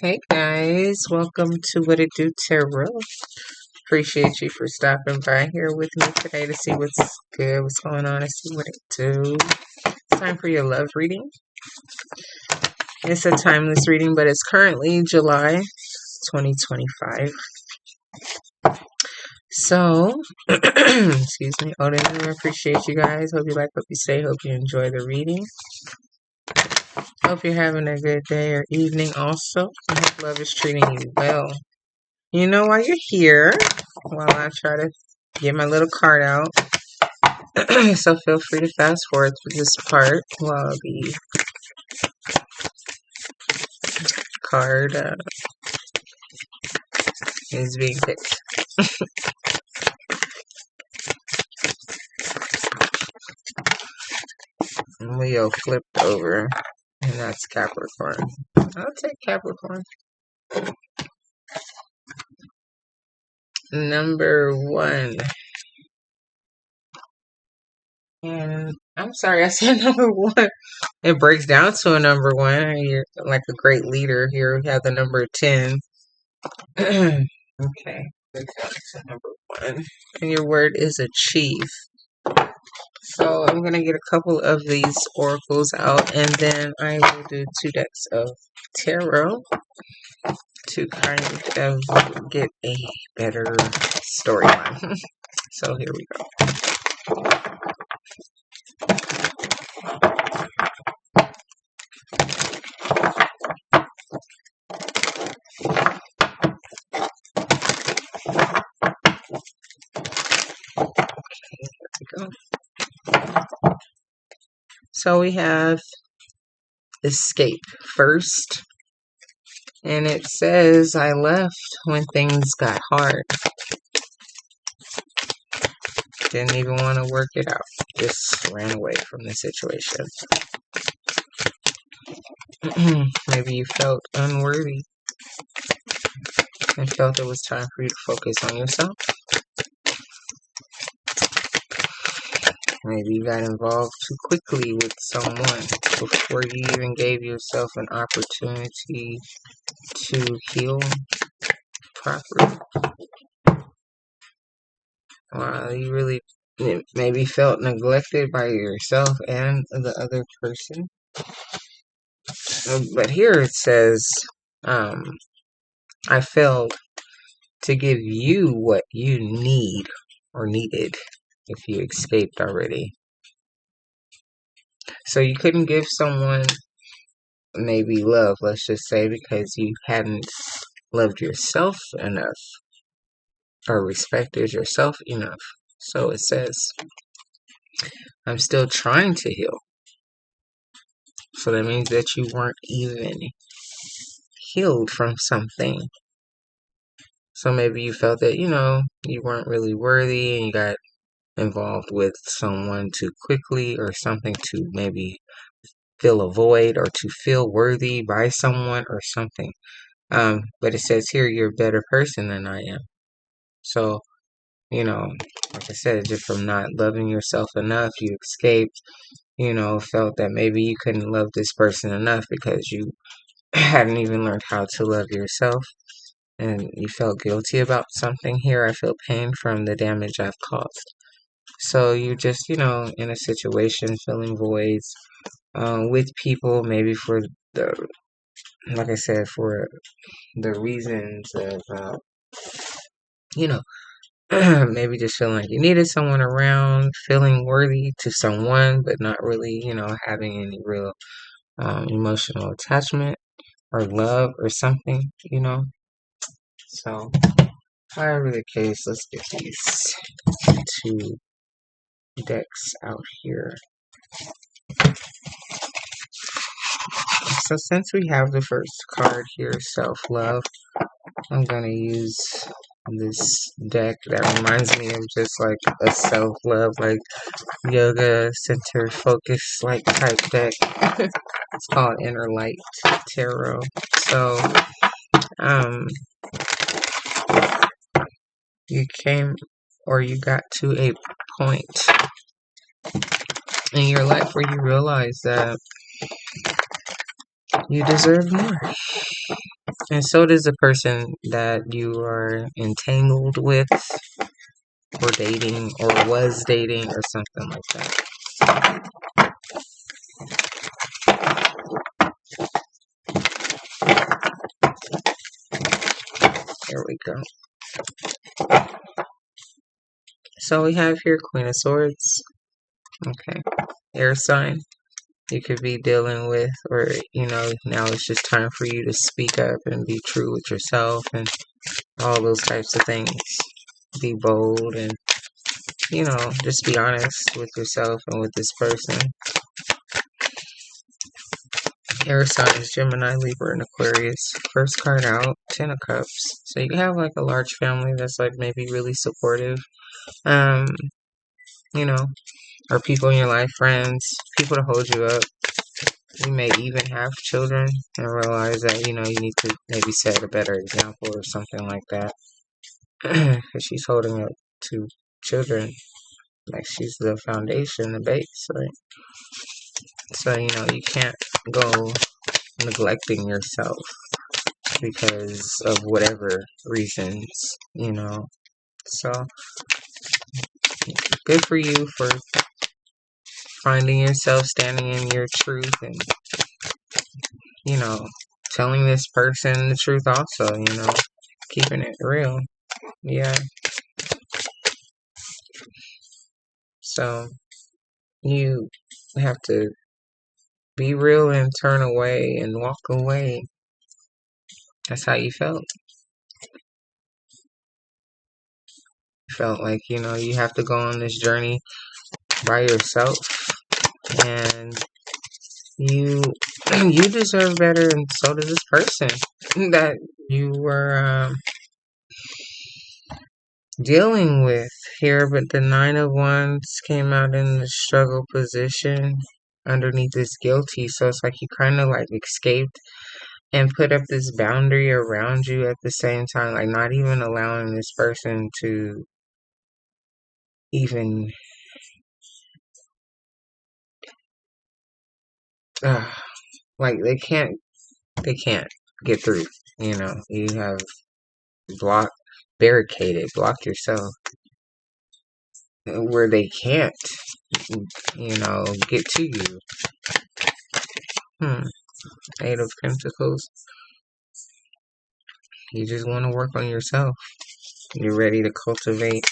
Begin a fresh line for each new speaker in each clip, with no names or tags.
Hey guys, welcome to What It Do Tarot. Appreciate you for stopping by here with me today to see what's good, what's going on, and see what it do. It's time for your love reading. It's a timeless reading, but it's currently July 2025. So, excuse me, I appreciate you guys. Hope you like, hope you stay, hope you enjoy the reading. Hope you're having a good day or evening also. I hope love is treating you well. You know why you're here while I try to get my little card out. So feel free to fast forward through this part while the card is being picked. Leo flipped over, and that's Capricorn. I'll take Capricorn. Number 1. And I'm sorry, I said number 1. It breaks down to a number 1. You're like a great leader here. We have the number 10. Okay. Breaks down to number 1. And your word is achieve. So I'm going to get a couple of these oracles out, and then I will do 2 decks of tarot to kind of get a better storyline. So here we go. So we have escape first, and it says, I left when things got hard. Didn't even want to work it out. Just ran away from the situation. Maybe you felt unworthy and felt it was time for you to focus on yourself. Maybe you got involved too quickly with someone before you even gave yourself an opportunity to heal properly. You really maybe felt neglected by yourself and the other person. But here it says, I failed to give you what you need or needed if you escaped already. So you couldn't give someone maybe love, let's just say, because you hadn't loved yourself enough or respected yourself enough. So it says, I'm still trying to heal. So that means that you weren't even healed from something. So maybe you felt that, you weren't really worthy and you got involved with someone too quickly or something to maybe fill a void or to feel worthy by someone or something. But it says here, you're a better person than I am. So, like I said, just from not loving yourself enough, you escaped, felt that maybe you couldn't love this person enough because you hadn't even learned how to love yourself. And you felt guilty about something here. I feel pain from the damage I've caused. So you're just, in a situation filling voids with people, maybe for like I said, for the reasons of, maybe just feeling like you needed someone around, feeling worthy to someone, but not really, having any real emotional attachment or love or something, So, however the case, let's get these 2 decks out here. So since we have the first card here, self-love, I'm going to use this deck that reminds me of just like a self-love, like yoga center focus like type deck. It's called Inner Light Tarot. So, you came or you got to a point in your life where you realize that you deserve more. And so does the person that you are entangled with, or dating, or was dating, or something like that. There we go. So we have here Queen of Swords. Okay. Air sign you could be dealing with, or, now it's just time for you to speak up and be true with yourself and all those types of things. Be bold and, just be honest with yourself and with this person. Air signs, Gemini, Libra, and Aquarius. First card out, Ten of Cups. So you have like a large family that's like maybe really supportive. Um, or people in your life, friends, people to hold you up. You may even have children and realize that, you need to maybe set a better example or something like that. Because she's holding up to children like she's the foundation, the base, right? So, you can't go neglecting yourself because of whatever reasons, So, good for you for finding yourself, standing in your truth, and, telling this person the truth also, keeping it real. Yeah. So, you have to be real and turn away and walk away. That's how you felt. You felt like, you have to go on this journey by yourself, and you you deserve better, and so does this person that you were dealing with here. But the Nine of Wands came out in the struggle position underneath this guilty, so it's like you kind of like escaped and put up this boundary around you at the same time, like not even allowing this person to even like they can't get through. You have blocked, blocked yourself where they can't, get to you. Eight of Pentacles. You just want to work on yourself. You're ready to cultivate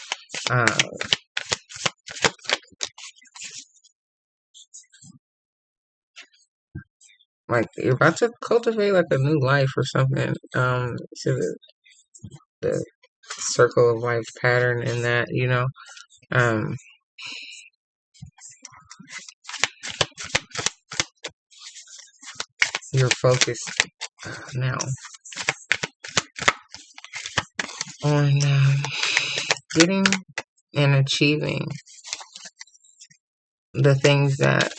like you're about to cultivate like a new life or something. To the circle of life pattern in that, you're focused now on getting and achieving the things that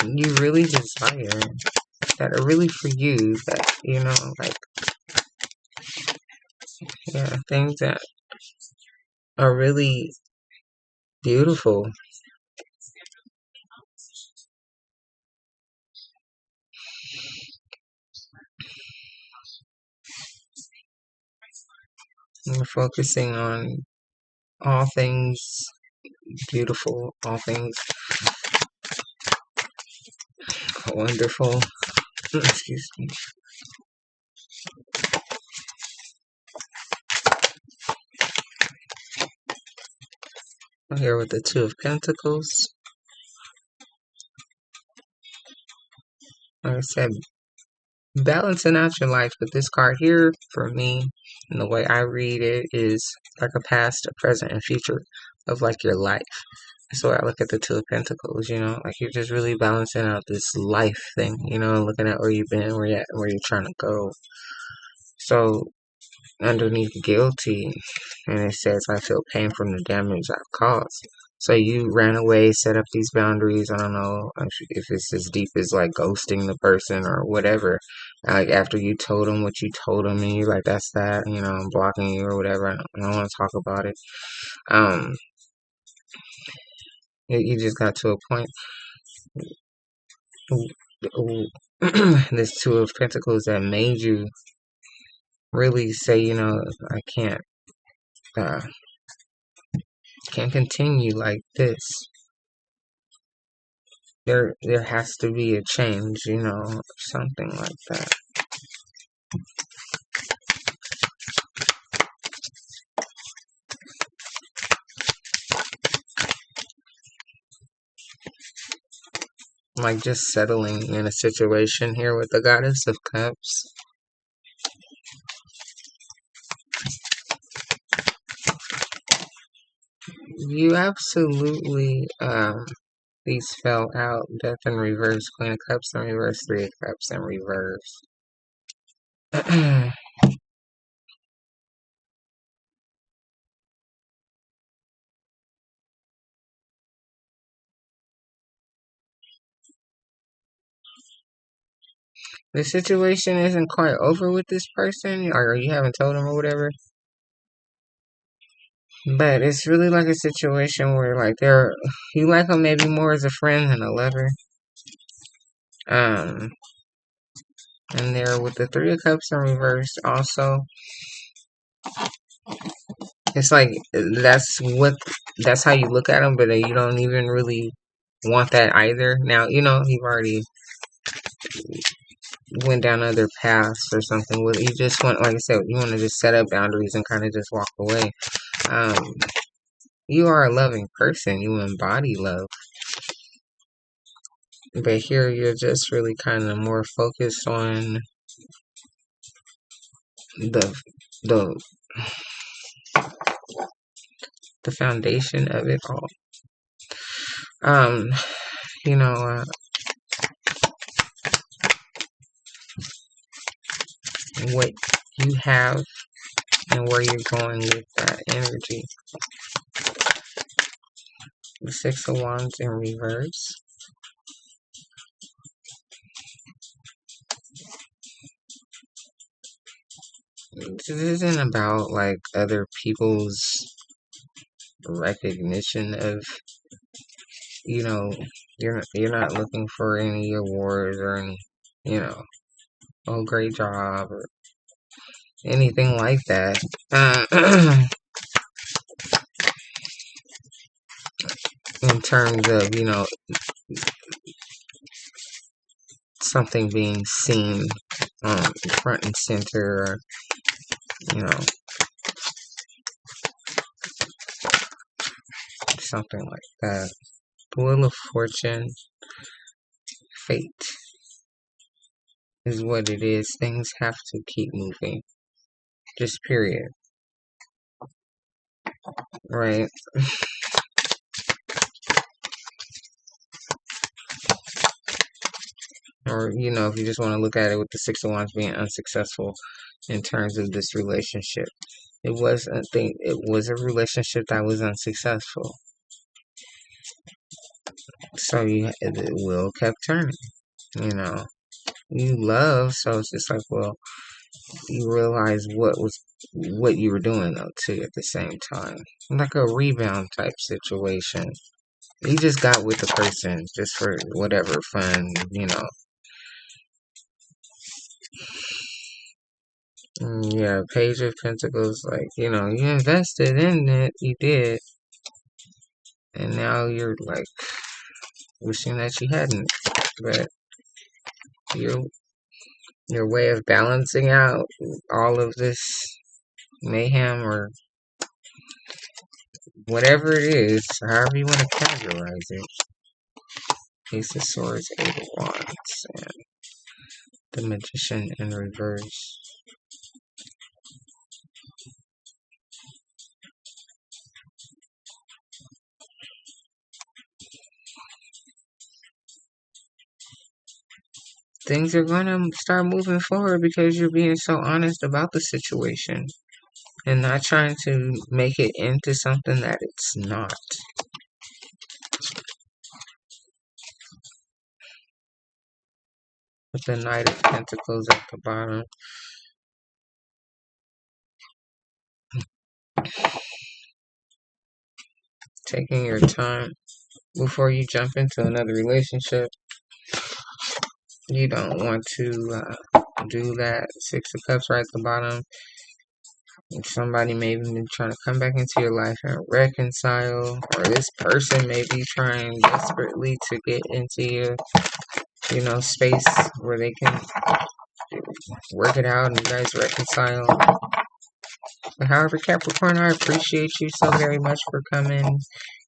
you really desire, that are really for you, that, like, yeah, things that are really beautiful. You're focusing on all things beautiful, all things wonderful. Excuse me. Here with the Two of Pentacles. Like I said, balancing out your life, but this card here, for me, and the way I read it, is like a past, a present, and future of like your life. That's why I look at the Two of Pentacles, like you're just really balancing out this life thing, looking at where you've been, where you're at, where you're trying to go. So, underneath guilty, and it says, I feel pain from the damage I've caused. So you ran away, set up these boundaries. I don't know if it's as deep as like ghosting the person or whatever. Like after you told them what you told them, and you're like, that's that, I'm blocking you or whatever. I don't want to talk about it. You just got to a point this Two of Pentacles that made you really say, I uh, can't continue like this. There has to be a change, something like that. Like just settling in a situation here with the Goddess of Cups. You absolutely, these fell out. Death in reverse, Queen of Cups in reverse, Three of Cups in reverse. The situation isn't quite over with this person, or you haven't told them or whatever. But it's really like a situation where, like, you like them maybe more as a friend than a lover. And they're with the Three of Cups in reverse also. It's like, that's how you look at them, but you don't even really want that either. Now, you've already went down other paths or something. You just want, like I said, you want to just set up boundaries and kind of just walk away. You are a loving person. You embody love. But here you're just really kind of more focused on the the the foundation of it all. Um, you know, what you have and where you're going with that energy. The Six of Wands in reverse. This isn't about like other people's recognition of, you're not looking for any awards or any, oh, great job or anything like that. In terms of, something being seen front and center, or, something like that. Wheel of Fortune, fate is what it is. Things have to keep moving. Just period. Right? Or, if you just want to look at it with the Six of Wands being unsuccessful in terms of this relationship. It was a relationship that was unsuccessful. So the wheel kept turning, You love, so it's just like, well, you realize what you were doing though too at the same time. Like a rebound type situation. You just got with the person just for whatever fun, Yeah, Page of Pentacles, like, you invested in it, you did. And now you're like wishing that you hadn't. But your your way of balancing out all of this mayhem or whatever it is, however you want to categorize it. Ace of Swords, Eight of Wands, and the Magician in reverse. Things are going to start moving forward because you're being so honest about the situation and not trying to make it into something that it's not. With the Knight of Pentacles at the bottom. Taking your time before you jump into another relationship. You don't want to do that. Six of Cups right at the bottom. If somebody may be trying to come back into your life and reconcile, or this person may be trying desperately to get into your, space where they can work it out and you guys reconcile. But however, Capricorn, I appreciate you so very much for coming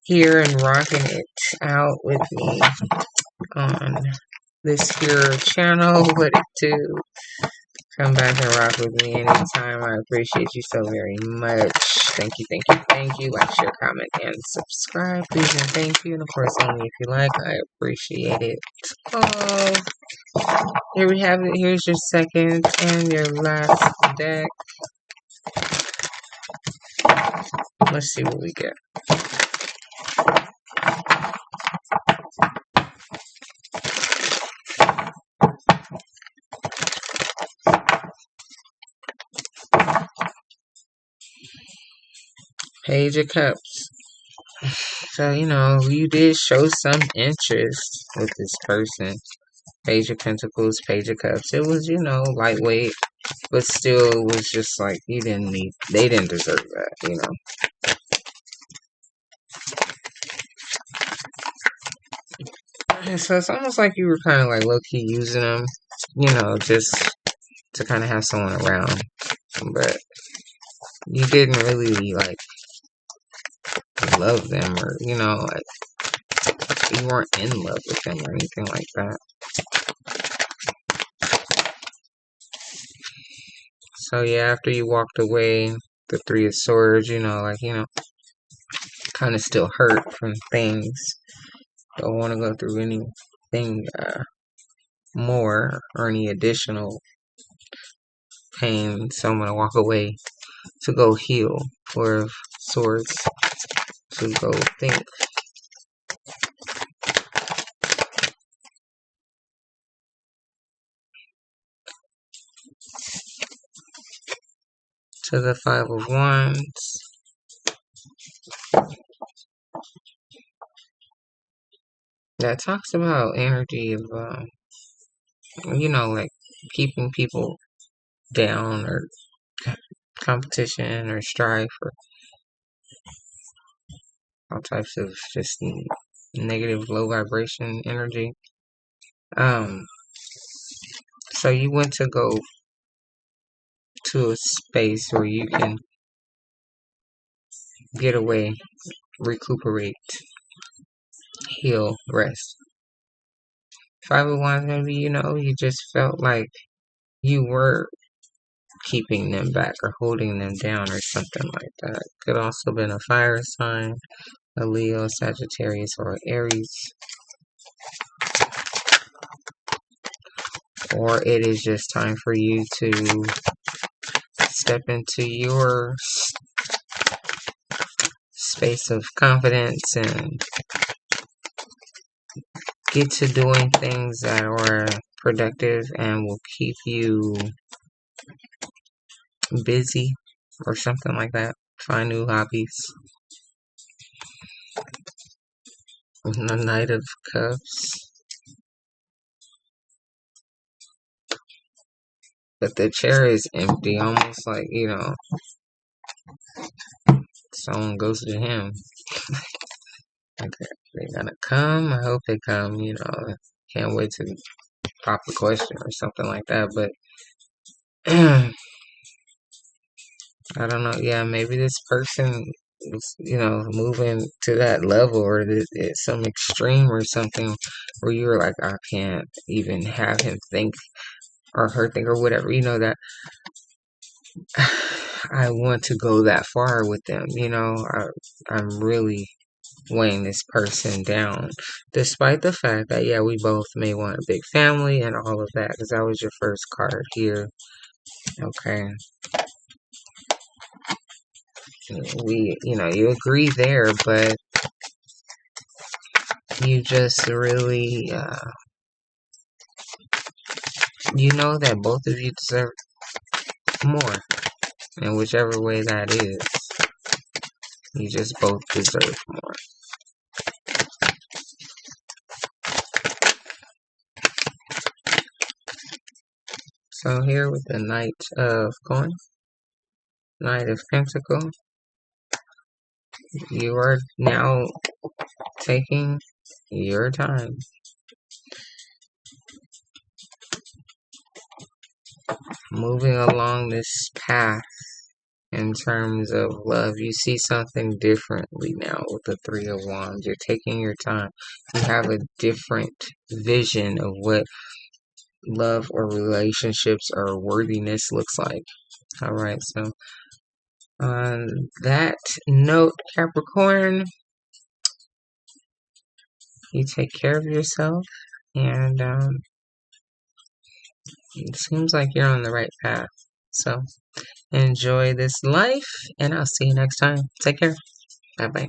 here and rocking it out with me on this here channel. What it do? Come back and rock with me anytime. I appreciate you so very much. Thank you, thank you, thank you. Like, share, comment, and subscribe, please, and thank you. And of course, only if you like. I appreciate it. Oh, here we have it. Here's your second and your last deck. Let's see what we get. Page of Cups. So, you did show some interest with this person. Page of Pentacles, Page of Cups. It was, lightweight, but still was just like, they didn't deserve that, So it's almost like you were kind of like low-key using them, just to kind of have someone around. But you didn't really, like, love them or, like, you weren't in love with them or anything like that. So yeah, after you walked away, the Three of Swords, kind of still hurt from things. Don't want to go through anything more or any additional pain. So I'm going to walk away to go heal. Four of Swords to go think. To the Five of Wands. That talks about energy of, like keeping people down or competition or strife or all types of just negative, low vibration energy. So you went to go to a space where you can get away, recuperate, heal, rest. Five of Wands, maybe, you just felt like you were keeping them back or holding them down or something like that. Could also been a fire sign, a Leo, Sagittarius, or Aries. Or it is just time for you to step into your space of confidence and get to doing things that are productive and will keep you busy or something like that. Find new hobbies. The Knight of Cups. But the chair is empty, almost like, someone goes to him. Okay, they're gonna come. I hope they come, Can't wait to pop the question or something like that, but I don't know. Yeah, maybe this person is, moving to that level or it's some extreme or something where you were like, I can't even have him think or her think or whatever, that I want to go that far with them, I'm really weighing this person down, despite the fact that, yeah, we both may want a big family and all of that, because that was your first card here. Okay. You agree there, but you just really, you know that both of you deserve more, in whichever way that is. You just both deserve more. So here with the Knight of Coins, Knight of Pentacles, you are now taking your time. Moving along this path in terms of love. You see something differently now with the Three of Wands. You're taking your time. You have a different vision of what love or relationships or worthiness looks like. Alright, so on that note, Capricorn, you take care of yourself, and it seems like you're on the right path. So enjoy this life, and I'll see you next time. Take care. Bye bye.